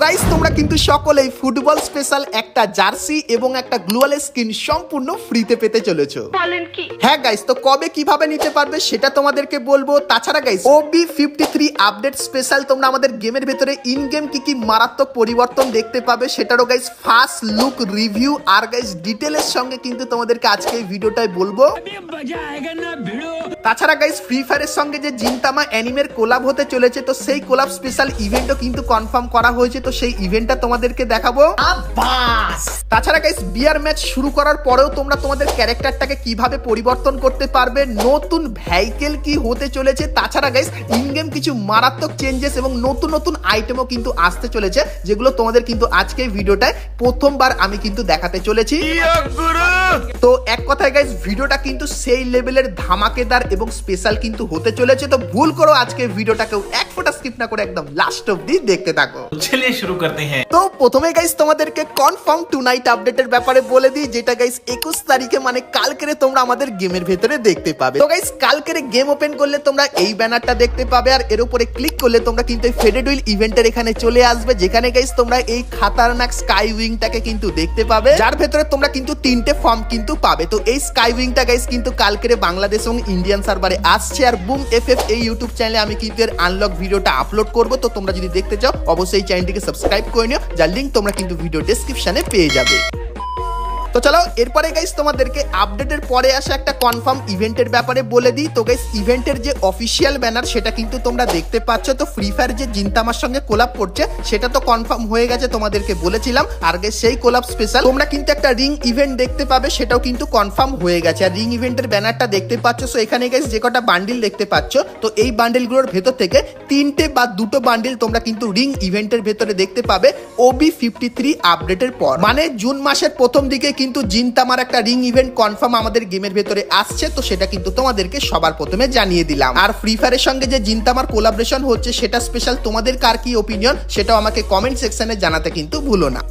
Guys তোমরা কিন্তু সকলেই ফুটবল স্পেশাল একটা জার্সি এবং একটা গ্লোয়াল স্কিন সম্পূর্ণ ফ্রিতে পেতে চলেছো। বলেন কি? হ্যাঁ গাইস, তো কবে কিভাবে নিতে পারবে সেটা তোমাদেরকে বলবো। তাছাড়া গাইস OB53 আপডেট স্পেশাল তোমরা আমাদের গেমের ভেতরে ইন গেম কি কি মারাত্মক পরিবর্তন দেখতে পাবে সেটারও গাইস ফার্স্ট লুক রিভিউ আর গাইস ডিটেইলের সঙ্গে কিন্তু তোমাদেরকে আজকে এই ভিডিওটাই বলবো। তাছাড়া গাইস ফ্রি ফায়ারের সঙ্গে যে জিনতামা অ্যানিমের কোলাব হতে চলেছে, তো সেই কোলাব স্পেশাল ইভেন্টও কিন্তু কনফার্ম করা হয়েছে, তো সেই ইভেন্টটা তোমাদেরকে দেখাবো। তাছাড়া গাইস বিয়ার ম্যাচ শুরু করার পরেও তোমরা তোমাদের ক্যারেক্টারটাকে কিভাবে পরিবর্তন করতে পারবে, নতুন ভেহিকেল কি হতে চলেছে, তাছাড়া গাইস ইন গেম কিছু মারাত্মক চেঞ্জেস এবং নতুন নতুন আইটেমও কিন্তু আসতে চলেছে, যেগুলো তোমাদের কিন্তু আজকে ভিডিওটায় প্রথমবার আমি কিন্তু দেখাতে চলেছি। তো এক কথায় গাইস ভিডিওটা কিন্তু সেই লেভেলের ধামাকেদার এবং স্পেশাল কিন্তু হতে চলেছে, তো ভুল করো আজকে ভিডিওটাকেও এক ফোঁটা স্কিপ না করে একদম লাস্ট অবধি দেখতে থাকো। চলিয়ে শুরু করতে हैं। তো প্রথমে গাইস তোমাদেরকে কনফার্ম টু নাইট আপডেটের ব্যাপারে বলে দিই, যেটা গাইস 21 তারিখে মানে কালকেরে তোমরা আমাদের গেমের ভেতরে দেখতে পাবে। তো গাইস কালকেরে গেম ওপেন করলে তোমরা এই ব্যানারটা দেখতে পাবে, আর এর উপরে ক্লিক করলে তোমরা কিন্তু এই ফেডেড হুইল ইভেন্টের এখানে চলে আসবে, যেখানে গাইস তোমরা এই খাতারনাক স্কাই উইংটাকে কিন্তু দেখতে পাবে, যার ভেতরে তোমরা কিন্তু 3টে ফর্ম কিন্তু পাবে। তো এই স্কাই উইংটা গাইস কিন্তু কালকেরে বাংলাদেশ এবং ইন্ডিয়ান সার্ভারে আসছে, আর বুম এফএফ এই ইউটিউব চ্যানেলে আমি কিন্তু এর আনলক ভিডিওটা আপলোড করব। তো তোমরা যদি দেখতে চাও অবশ্যই চ্যানেলটিকে সাবস্ক্রাইব করে নিও, যার লিংক তোমরা কিন্তু ভিডিও ডেসক্রিপশনে পেয়ে যাবে। তো চলো এরপরে গাইস তোমাদেরকে আপডেটের পরে আসা একটা কনফার্ম ইভেন্টের ব্যাপারে বলে দিই। তো গাইস ইভেন্টের যে অফিসিয়াল ব্যানার সেটা কিন্তু তোমরা দেখতে পাচ্ছ। তো ফ্রি ফায়ার যে জিনতামার সঙ্গে কোলাব করছে সেটা তো কনফার্ম হয়ে গেছে, তোমাদেরকে বলেছিলাম। আর গাইস সেই কোলাব স্পেশাল তোমরা কিন্তু একটা রিং ইভেন্ট দেখতে পাবে, সেটাও কিন্তু কনফার্ম হয়ে গেছে। আর রিং ইভেন্টের ব্যানারটা দেখতে পাচ্ছ, সো এখানে গাইস যে কটা বান্ডিল দেখতে পাচ্ছ, তো এই বান্ডিলগুলোর ভেতর থেকে 3টে বা 2টো বান্ডিল তোমরা কিন্তু রিং ইভেন্টের ভেতরে দেখতে পাবে OB53 আপডেটের পর। মানে জুন মাসের প্রথম দিকে কিন্তু জিনতামার একটা রিং ইভেন্ট কনফার্ম আমাদের গেমের ভেতরে আসছে, তো সেটা কিন্তু তোমাদেরকে সবার প্রথমে জানিয়ে দিলাম। আর ফ্রি ফায়ারের সঙ্গে যে জিনতামার কোলাবরেশন হচ্ছে সেটা স্পেশাল, তোমাদের কার কি ওপিনিয়ন সেটাও আমাকে কমেন্ট সেকশনে জানাতে কিন্তু ভুলো না।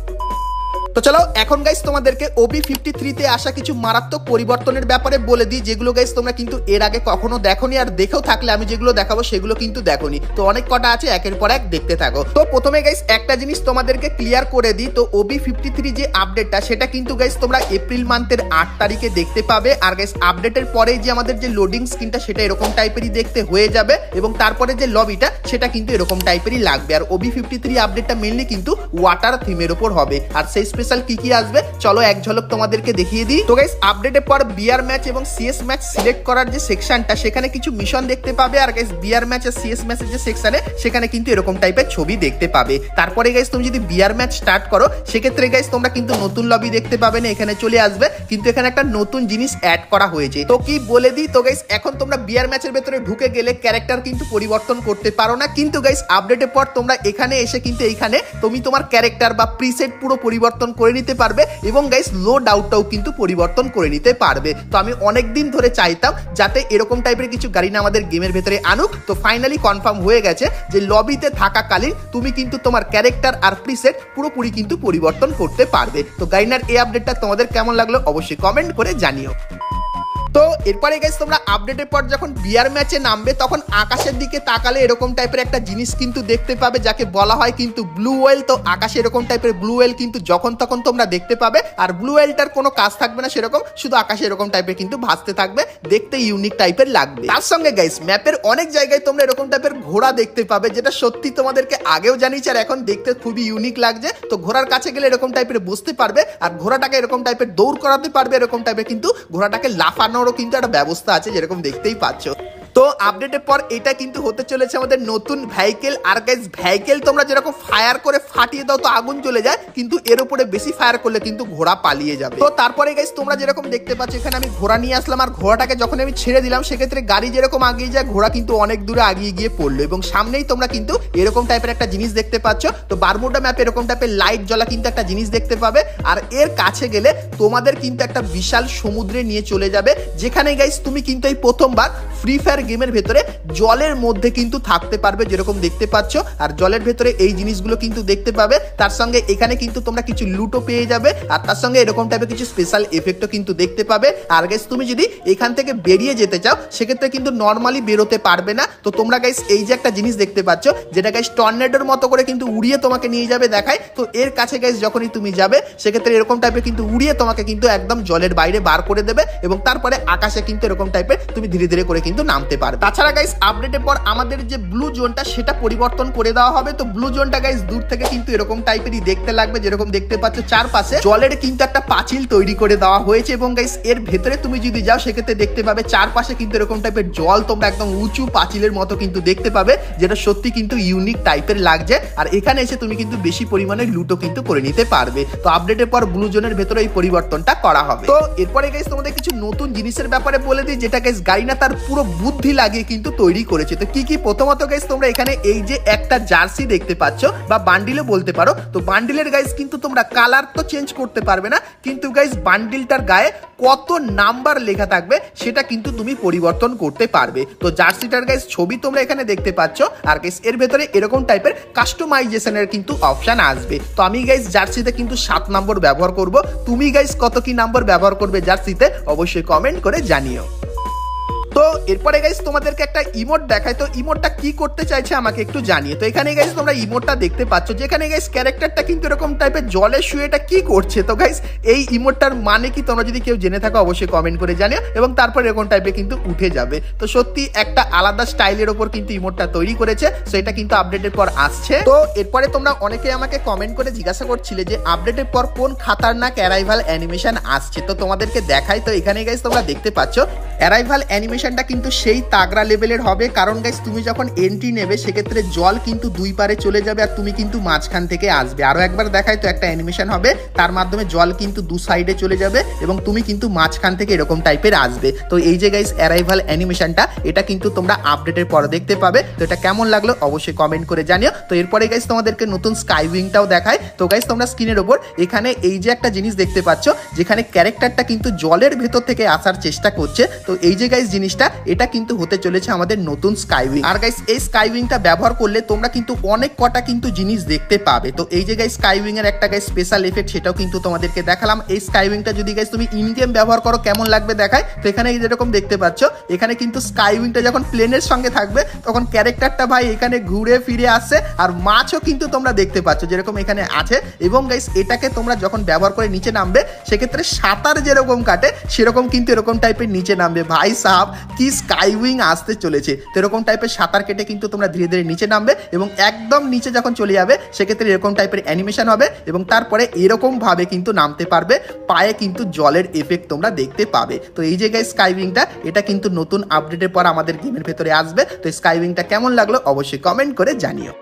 তো চলো এখন গাইস তোমাদেরকে OB53 তে আসা কিছু মারাত্মক পরিবর্তনের ব্যাপারে বলে দিই, যেগুলো গাইস তোমরা কিন্তু এর আগে কখনো দেখোনি, আর দেখেও থাকলে আমি যেগুলো দেখাবো সেগুলো কিন্তু দেখোনি। তো অনেক কটা আছে, একের পর এক দেখতে থাকো। তো প্রথমে গাইস একটা জিনিস তোমাদেরকে ক্লিয়ার করে দিই, তো OB53 যে আপডেটটা সেটা কিন্তু গাইস তোমরা এপ্রিল মান্থের 8 তারিখে দেখতে পাবে। আর গাইস আপডেটের পরেই যে আমাদের যে লোডিং স্ক্রিনটা সেটা এরকম টাইপেরই দেখতে হয়ে যাবে, এবং তারপরে যে লবিটা সেটা কিন্তু এরকম টাইপেরই লাগবে। আর OB53 আপডেটটা মেইনলি কিন্তু ওয়াটার থিমের উপর হবে। আর সেই স্পেশাল কি কি আসবে চলো এক ঝলক তোমাদেরকে দেখিয়ে দিই। তো গাইস আপডেটের পর বিআর ম্যাচ এবং সিএস ম্যাচ সিলেক্ট করার যে সেকশনটা সেখানে কিছু মিশন দেখতে পাবে। আর গাইস বিআর ম্যাচ আর সিএস ম্যাচের যে সেকশনে সেখানে কিন্তু এরকম টাইপের ছবি দেখতে পাবে। তারপরে গাইস তুমি যদি বিআর ম্যাচ স্টার্ট করো সেক্ষেত্রে গাইস তোমরা কিন্তু নতুন লবি দেখতে পাবে না, এখানে চলে আসবে, কিন্তু এখানে একটা নতুন জিনিস অ্যাড করা হয়েছে। তো কি বলে দিই, তো গাইস এখন তোমরা বিআর ম্যাচের ভেতরে ঢুকে গেলে ক্যারেক্টার কিন্তু পরিবর্তন করতে পারো না, কিন্তু গাইস আপডেটের পর তোমরা এখানে এসে কিন্তু এইখানে তুমি তোমার ক্যারেক্টার বা প্রিসেট পুরো পরিবর্তন করে নিতে পারবে, এবং গাইস লোড আউটটাও কিন্তু পরিবর্তন করে নিতে পারবে। তো আমি অনেক দিন ধরে চাইতাম যাতে এরকম টাইপের কিছু গাড়ি না আমাদের গেমের ভেতরে আনুক, তো ফাইনালি কনফার্ম হয়ে গেছে যে লবিতে থাকাকালীন তুমি কিন্তু তোমার ক্যারেক্টার আর প্রিসেট পুরোপুরি কিন্তু পরিবর্তন করতে পারবে। তো গাইনার এই আপডেটটা তোমাদের কেমন লাগলো অবশ্যই কমেন্ট করে জানিও। তো এরপরে গাইস তোমরা আপডেটের পর যখন বিআর ম্যাচে নামবে তখন আকাশের দিকে তাকালে এরকম টাইপের একটা জিনিস কিন্তু দেখতে পাবে, যাকে বলা হয় কিন্তু ব্লু ওয়েল। তো আকাশে এরকম টাইপের ব্লু ওয়েল কিন্তু যখন তখন তোমরা দেখতে পাবে, আর ব্লু ওয়েলটার কোনো কাজ থাকবে না সেরকম, শুধু আকাশে এরকম টাইপের কিন্তু ভাসতে থাকবে, দেখতে ইউনিক টাইপের লাগবে। তার সঙ্গে গাইস ম্যাপের অনেক জায়গায় তোমরা এরকম টাইপের ঘোড়া দেখতে পাবে, যেটা সত্যি তোমাদেরকে আগেও জানিয়েছি আর এখন দেখতে খুবই ইউনিক লাগছে। তো ঘোড়ার কাছে গেলে এরকম টাইপের বসতে পারবে, আর ঘোড়াটাকে এরকম টাইপের দৌড় করাতে পারবে, এরকম টাইপের কিন্তু ঘোড়াটাকে লাফানোরও কিন্তু একটা ব্যবস্থা আছে, যেরকম দেখতেই পাচ্ছ। তো আপডেটের পর এটা কিন্তু হতে চলেছে আমাদের নতুন ভেহিকেল। আর গাইস ভেহিকেল তোমরা যেরকম ফায়ার করে ফাটিয়ে দাও তো আগুন চলে যায়, কিন্তু এর উপরে বেশি ফায়ার করলে কিন্তু ঘোড়া পালিয়ে যাবে। তো তারপরে গাইস তোমরা যেরকম দেখতে পাচ্ছ এখানে আমি ঘোড়া নিয়ে আসলাম, আর ঘোড়াটাকে যখন আমি ছেড়ে দিলাম সেক্ষেত্রে গাড়ি যেরকম আগিয়ে যায় ঘোড়া কিন্তু অনেক দূরে আগিয়ে গিয়ে পড়লো, এবং সামনেই তোমরা কিন্তু এরকম টাইপের একটা জিনিস দেখতে পাচ্ছ। তো বারমুডা ম্যাপে এরকম টাইপের লাইট জ্বলা কিন্তু একটা জিনিস দেখতে পাবে, আর এর কাছে গেলে তোমাদের কিন্তু একটা বিশাল সমুদ্রে নিয়ে চলে যাবে, যেখানে গাইস তুমি কিন্তু এই প্রথমবার ফ্রি ফায়ার গেমের ভেতরে জলের মধ্যে কিন্তু থাকতে পারবে, যেরকম দেখতে পাচ্ছ। আর জলের ভেতরে এই জিনিসগুলো কিন্তু দেখতে পাবে। তার সঙ্গে এখানে কিন্তু তোমরা কিছু লুটও পেয়ে যাবে, আর তার সঙ্গে এরকম টাইপের কিছু স্পেশাল এফেক্টও কিন্তু দেখতে পাবে। আর গাইস তুমি যদি এখান থেকে বেরিয়ে যেতে চাও সেক্ষেত্রে কিন্তু নর্মালি বেরোতে পারবে না। তো তোমরা গাইস এই যে একটা জিনিস দেখতে পাচ্ছ, যেটা গাইস টর্নেডোর মতো করে কিন্তু উড়িয়ে তোমাকে নিয়ে যাবে দেখায়। তো এর কাছে গাইস যখনই তুমি যাবে সেক্ষেত্রে এরকম টাইপের কিন্তু উড়িয়ে তোমাকে কিন্তু একদম জলের বাইরে বার করে দেবে, এবং তারপরে আকাশে কিন্তু এরকম টাইপের তুমি ধীরে ধীরে করে কিন্তু নামতে পারবে। তাছাড়া গাইস আপডেটের পর আমাদের যে ব্লু জোনটা সেটা পরিবর্তন করে দেওয়া হবে। তো ব্লু জোনটা গাইস দূর থেকে কিন্তু এরকম টাইপেরই দেখতে লাগবে, যেরকম দেখতে পাচ্ছ চারপাশে জলের কিন্তু একটা পাঁচিল তৈরি করে দেওয়া হয়েছে। এবং গাইস এর ভেতরে তুমি যদি যাও সেক্ষেত্রে দেখতে পাবে চারপাশে কিন্তু এরকম টাইপের জল তোমরা একদম উঁচু পাঁচিলের মতো কিন্তু দেখতে পাবে, যেটা সত্যি কিন্তু ইউনিক টাইপের লাগছে। আর এখানে এসে তুমি কিন্তু বেশি পরিমাণে লুটও কিন্তু করে নিতে পারবে। তো আপডেটের পর ব্লু জোনের ভেতরে এই পরিবর্তনটা করা হবে। তো এরপরে গাইস তোমাদের কিছু নতুন জিনিসের ব্যাপারে বলে দিই, যেটা গাইস গারিনা তার পুরো বুদ্ধি লাগিয়ে কিন্তু তৈরি করেছে। তো কি কি? প্রথমত গাইস তোমরা এখানে এই যে একটা জার্সি দেখতে পাচ্ছ, বা বান্ডিলও বলতে পারো। তো বান্ডিলের গাইস কিন্তু তোমরা কালার তো চেঞ্জ করতে পারবে না, কিন্তু গাইস বান্ডিলটার গায়ে কত নাম্বার লেখা থাকবে সেটা কিন্তু তুমি পরিবর্তন করতে পারবে। তো জার্সিটার গাইস ছবি তোমরা এখানে দেখতে পাচ্ছ, আর গাইস এর ভেতরে এরকম টাইপের কাস্টমাইজেশনের কিন্তু অপশন আসবে। তো আমি গাইস জার্সিতে কিন্তু 7 নম্বর ব্যবহার করব। তুমি গাইস কত কি নাম্বার ব্যবহার করবে জার্সিতে অবশ্যই কমেন্ট করে জানিও। তো এরপরে গাইস তোমাদেরকে একটা ইমোট দেখাই। তো ইমোটটা কি করতে চাইছে আমাকে একটু জানিয়ে। তো এখানে গাইস তোমরা ইমোটটা দেখতে পাচ্ছ, যেখানে গাইস ক্যারেক্টারটা কিন্তু এরকম টাইপের জলে শুয়ে এটা কি করছে। তো গাইস এই ইমোটটার মানে কি তোমরা যদি কেউ জেনে থাকো অবশ্যই কমেন্ট করে জানিও, এবং তারপর এরকম টাইপের কিন্তু উঠে যাবে। তো সত্যি একটা আলাদা স্টাইলের ওপর কিন্তু ইমোটটা তৈরি করেছে। সো এটা কিন্তু আপডেটের পর আসছে। তো এরপরে তোমরা অনেকে আমাকে কমেন্ট করে জিজ্ঞাসা করছিলে যে আপডেটের পর কোন খাতারনাক অ্যারাইভাল অ্যানিমেশন আসছে। তো তোমাদেরকে দেখাই। তো এখানে গাইস তোমরা দেখতে পাচ্ছ অ্যারাইভাল অ্যানিমেশনটা কিন্তু সেই তাগড়া লেভেলের হবে, কারণ গাইস তুমি যখন এন্ট্রি নেবে সেক্ষেত্রে জল কিন্তু দুই পারে চলে যাবে, আর তুমি কিন্তু মাঝখান থেকে আসবে। আরো একবার দেখাই। তো একটা অ্যানিমেশন হবে, তার মাধ্যমে জল কিন্তু দু সাইডে চলে যাবে এবং তুমি কিন্তু মাঝখান থেকে এরকম টাইপের আসবে। তো এই যে গাইস অ্যারাইভাল অ্যানিমেশনটা, এটা কিন্তু তোমরা আপডেটের পর দেখতে পাবে। তো এটা কেমন লাগলো অবশ্যই কমেন্ট করে জানিও। তো এরপরে গাইস তোমাদেরকে নতুন স্কাই উইংটাও দেখায়। তো গাইস তোমরা স্ক্রিনের ওপর এখানে এই যে একটা জিনিস দেখতে পাচ্ছ, যেখানে ক্যারেক্টারটা কিন্তু জলের ভেতর থেকে আসার চেষ্টা করছে। তো এই যে গাইস জিনিসটা, এটা কিন্তু হতে চলেছে আমাদের নতুন স্কাই উইং। আর গাইস এই স্কাই উইংটা ব্যবহার করলে তোমরা কিন্তু অনেক কটা কিন্তু জিনিস দেখতে পাবে। তো এই যে গাইস স্কাই উইং এর একটা গাইস স্পেশাল এফেক্ট, সেটাও কিন্তু তোমাদেরকে দেখালাম। এই স্কাই উইংটা যদি গাইস তুমি ইন গেম ব্যবহার করো কেমন লাগবে দেখায়। তো এখানে যেরকম দেখতে পাচ্ছ, এখানে কিন্তু স্কাই উইংটা যখন প্লেনের সঙ্গে থাকবে তখন ক্যারেক্টারটা ভাই এখানে ঘুরে ফিরে আসছে, আর মাছও কিন্তু তোমরা দেখতে পাচ্ছ যেরকম এখানে আছে। এবং গাইস এটাকে তোমরা যখন ব্যবহার করে নিচে নামবে সেক্ষেত্রে সাঁতার যেরকম কাটে সেরকম কিন্তু এরকম টাইপের নিচে নামবে। ভাই সাহাব কি স্কাই উইং আসতে চলেছে। তো এরকম টাইপের সাঁতার কেটে কিন্তু তোমরা ধীরে ধীরে নিচে নামবে, এবং একদম নিচে যখন চলে যাবে সেক্ষেত্রে এরকম টাইপের অ্যানিমেশন হবে, এবং তারপরে এরকম ভাবে কিন্তু নামতে পারবে, পায়ে কিন্তু জলের এফেক্ট তোমরা দেখতে পাবে। তো এই যে গাইস স্কাই উইংটা, এটা কিন্তু নতুন আপডেটের পর আমাদের গেমের ভেতরে আসবে। তো স্কাই উইংটা কেমন লাগলো অবশ্যই কমেন্ট করে জানিও।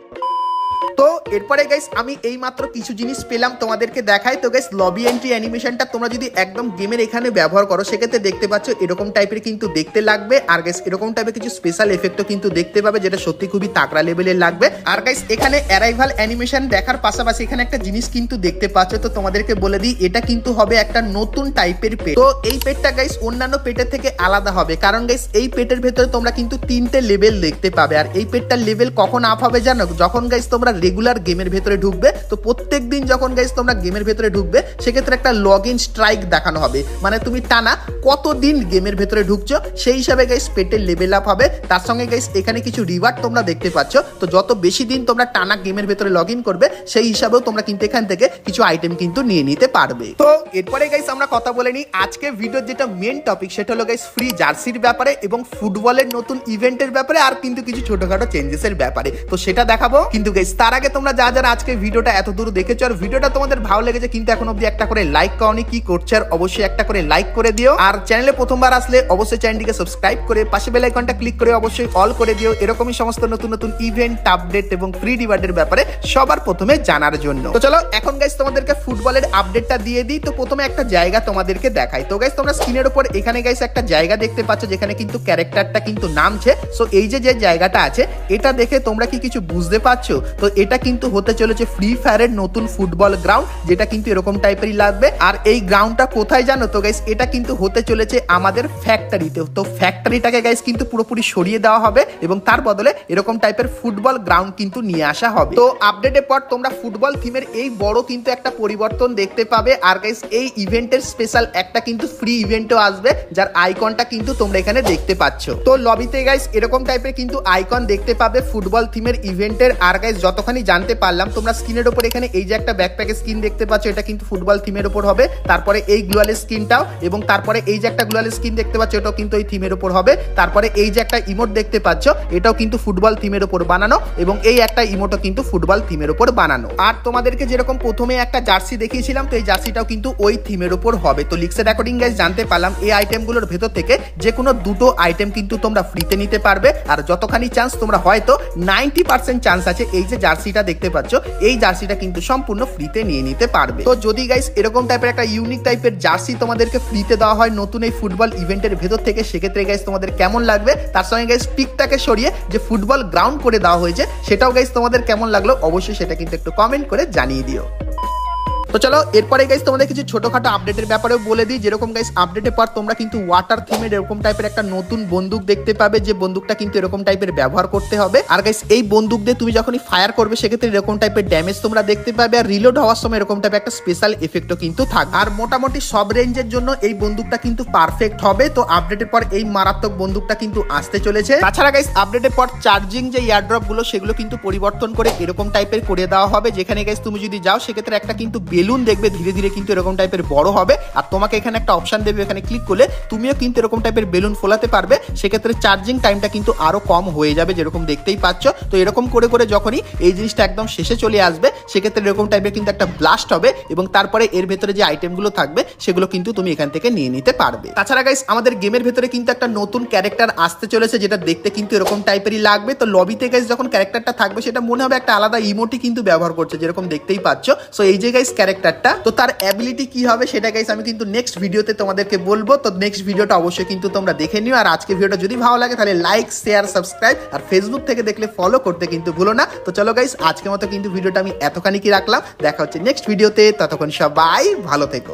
তো এরপরে গাইস আমি এই মাত্র কিছু জিনিস পেলাম তোমাদেরকে দেখাই। তো গাইস লবি এন্ট্রি অ্যানিমেশনটা তোমরা যদি একদম গেমের এখানে ব্যবহার করো সেক্ষেত্রে দেখতে পাচ্ছ এরকম টাইপের কিন্তু দেখতে লাগবে। আর গাইস এরকম টাইপের কিছু স্পেশাল এফেক্টও কিন্তু দেখতে পাবে, যেটা সত্যি খুবই তাগড়া লেভেলের লাগবে। আর গাইস এখানে অ্যারাইভাল অ্যানিমেশন দেখার পাশাপাশি এখানে একটা জিনিস কিন্তু দেখতে পাচ্ছ। তো তোমাদেরকে বলে দিই, এটা কিন্তু হবে একটা নতুন টাইপের পেট। তো এই পেটটা গাইস অন্যান্য পেটের থেকে আলাদা হবে, কারণ গাইস এই পেটের ভেতরে তোমরা কিন্তু 3টে লেভেল দেখতে পাবে। আর এই পেটটার লেভেল কখন আপ হবে জানো? যখন গাইস তোমরা রেগুলার গেমের ভেতরে ঢুকবে। তো প্রত্যেক দিন যখন গাইস তোমরা গেমের ভেতরে ঢুকবে সেক্ষেত্রে একটা লগ ইন স্ট্রাইক দেখানো হবে, মানে তুমি টানা কতদিন গেমের ভেতরে ঢুকছো সেই হিসাবে গাইস পেটের লেভেল আপ হবে। তার সঙ্গে গাইস এখানে কিছু রিওয়ার্ড তোমরা দেখতে পাচ্ছ। তো যত বেশি দিন তোমরা টানা গেমের ভেতরে লগ ইন করবে সেই হিসাবেও তোমরা কিন্তু এখান থেকে কিছু আইটেম কিন্তু নিয়ে নিতে পারবে। তো এরপরে গাইস আমরা কথা বলে নিই আজকে ভিডিওর যেটা মেন টপিক, সেটা হলো গাইস ফ্রি জার্সির ব্যাপারে এবং ফুটবলের নতুন ইভেন্টের ব্যাপারে, আর কিন্তু কিছু ছোটখাটো চেঞ্জেসের ব্যাপারে। তো সেটা দেখাবো, কিন্তু গাইস তার আগে তোমরা যারা আজকে ভিডিওটা এত দূর দেখেছো আর ভিডিওটা তোমাদের ভালো লেগেছে কিন্তু এখন অবধি একটা করে লাইক করনি, কি করছে? আর অবশ্যই একটা করে লাইক করে দিও। আর চ্যানেলে প্রথমবার আসলে অবশ্যই চ্যানেলটিকে সাবস্ক্রাইব করে পাশে বেল আইকনটা ক্লিক করে অবশ্যই অল করে দিও, এরকমই সমস্ত নতুন নতুন ইভেন্ট আপডেট এবং ফ্রি রিওয়ার্ডের ব্যাপারে সবার প্রথমে জানার জন্য। তো চলো এখন গাইস তোমাদেরকে ফুটবলের আপডেটটা দিয়ে দিই। তো প্রথমে একটা জায়গা তোমাদেরকে দেখাই। তো গাইস তোমরা স্ক্রিনের উপর এখানে গাইস একটা জায়গা দেখতে পাচ্ছ যেখানে কিন্তু ক্যারেক্টারটা কিন্তু নামছে। সো এই যে জায়গাটা আছে এটা দেখে তোমরা কি কিছু বুঝতে পারছো? তো এটা কিন্তু হতে চলেছে ফ্রি ফায়ারের নতুন ফুটবল গ্রাউন্ড, যেটা কিন্তু এরকম টাইপেরই লাগবে। আর এই গ্রাউন্ডটা কোথায় জানো তো গাইস, এটা কিন্তু হতে চলেছে আমাদের ফ্যাক্টরিতে। তো ফ্যাক্টরিটাকে গাইস কিন্তু পুরোপুরি সরিয়ে দেওয়া হবে এবং তার বদলে এরকম টাইপের ফুটবল গ্রাউন্ড কিন্তু নিয়ে আসা হবে। তো আপডেটের পর তোমরা ফুটবল থিমের এই বড় কিন্তু একটা পরিবর্তন দেখতে পাবে। আর গাইস এই ইভেন্টের স্পেশাল একটা কিন্তু ফ্রি ইভেন্টও আসবে, যার আইকনটা কিন্তু তোমরা এখানে দেখতে পাচ্ছ। তো লবিতে গাইস এরকম টাইপের কিন্তু আইকন দেখতে পাবে ফুটবল থিমের ইভেন্টের। আর গাইস যতখানি জানতে পারলাম, তোমরা স্ক্রিনের উপর এখানে এই যে একটা ব্যাকপ্যাকের স্কিন দেখতে পাচ্ছ, এটা কিন্তু ফুটবল থিমের উপর হবে। তারপরে এই গ্লোয়ালের স্কিনটাও, এবং তারপরে এই যে একটা গ্লোয়ালের স্কিন দেখতে পাচ্ছ, এটাও কিন্তু এই থিমের উপর হবে। তারপরে এই যে একটা ইমোট দেখতে পাচ্ছ, এটাও কিন্তু ফুটবল থিমের উপর বানানো, এবং এই একটা ইমোটও কিন্তু ফুটবল থিমের উপর বানানো। আর তোমাদেরকে যেরকম প্রথমে একটা জার্সি দেখিয়েছিলাম, তো এই জার্সিটাও কিন্তু ওই থিমের উপর হবে। তো লিক্সের অ্যাকর্ডিং গাইস জানতে পারলাম এই আইটেমগুলোর ভেতর থেকে যে কোনো দুটো আইটেম কিন্তু তোমরা ফ্রিতে নিতে পারবে। আর যতখানি চান্স তোমরা হয়তো 90% চান্স আছে এই যে জার্সিটা দেখতে পাচ্ছ, এই জার্সিটা কিন্তু সম্পূর্ণ ফ্রিতে নিয়ে নিতে পারবে। তো যদি গাইস এরকম টাইপের একটা ইউনিক টাইপের জার্সি তোমাদেরকে ফ্রিতে দেওয়া হয় নতুন এই ফুটবল ইভেন্টের ভেতর থেকে, সেক্ষেত্রে গাইস তোমাদের কেমন লাগবে? তার সঙ্গে গাইস পিকটাকে সরিয়ে যে ফুটবল গ্রাউন্ড করে দেওয়া হয়েছে, সেটাও গাইস তোমাদের কেমন লাগলো অবশ্যই সেটা কিন্তু একটু কমেন্ট করে জানিয়ে দিও। তো চলো এরপরে গাইস তোমাদের কিছু ছোটখাটো আপডেটের ব্যাপারেও বলে দিই। যেরকম গাইস আপডেটের পর তোমরা কিন্তু ওয়াটার থিমের এরকম টাইপের একটা নতুন বন্দুক দেখতে পাবে, যে বন্দুকটা কিন্তু এরকম টাইপের ব্যবহার করতে হবে। আর গাইস এই বন্দুক দিয়ে তুমি যখনই ফায়ার করবে, সেক্ষেত্রে এরকম টাইপের ড্যামেজ তোমরা দেখতে পাবে। আর রিলোড হওয়ার সময় এরকম টাইপের একটা স্পেশাল এফেক্টও কিন্তু থাকবে। আর মোটামুটি সব রেঞ্জের জন্য এই বন্দুকটা কিন্তু পারফেক্ট হবে। তো আপডেটের পর এই মারাত্মক বন্দুকটা কিন্তু আসতে চলেছে। তাছাড়া গাইস আপডেটের পর চার্জিং যে এয়ারড্রপ গুলো, সেগুলো কিন্তু পরিবর্তন করে এরকম টাইপের করে দেওয়া হবে, যেখানে গাইস তুমি যদি যাও সেক্ষেত্রে একটা কিন্তু বেলুন দেখবে ধীরে ধীরে কিন্তু এরকম টাইপের বড় হবে। আর তোমাকে এখানে একটা অপশন দেবে, এখানে ক্লিক করলে তুমিও কিন্তু এরকম টাইপের বেলুন ফোলাতে পারবে। সেক্ষেত্রে চার্জিং টাইমটা কিন্তু আরো কম হয়ে যাবে, যেরকম দেখতেই পাচ্ছ। তো এরকম করে করে যখনই এই জিনিসটা একদম শেষে চলে আসবে, সেক্ষেত্রে এরকম টাইপের কিন্তু একটা ব্লাস্ট হবে, এবং তারপরে এর ভেতরে যে আইটেমগুলো থাকবে সেগুলো কিন্তু তুমি এখান থেকে নিয়ে নিতে পারবে। তাছাড়া গাইস আমাদের গেমের ভেতরে কিন্তু একটা নতুন ক্যারেক্টার আসতে চলেছে, যেটা দেখতে কিন্তু এরকম টাইপেরই লাগবে। তো লবিতে গাইস যখন ক্যারেক্টারটা থাকবে, সেটা মনে হবে একটা আলাদা ইমোটি কিন্তু ব্যবহার করছে, যেরকম দেখতেই পাচ্ছ। সো এই যে গাইস ক্যারেক্টারটা, তো তার অ্যাবিলিটি কি হবে সেটা গাইস আমি কিন্তু নেক্সট ভিডিওতে তোমাদেরকে বলবো। তো নেক্সট ভিডিওটা অবশ্যই কিন্তু তোমরা দেখে নিও। আর আজকে ভিডিওটা যদি ভালো লাগে তাহলে লাইক, শেয়ার, সাবস্ক্রাইব, আর ফেসবুক থেকে দেখলে ফলো করতে কিন্তু ভুলো না। তো চলো গাইস আজকের মতো কিন্তু ভিডিওটা আমি এতখানি কি রাখলাম। দেখা হচ্ছে নেক্সট ভিডিওতে, ততক্ষণ সবাই ভালো থেকো।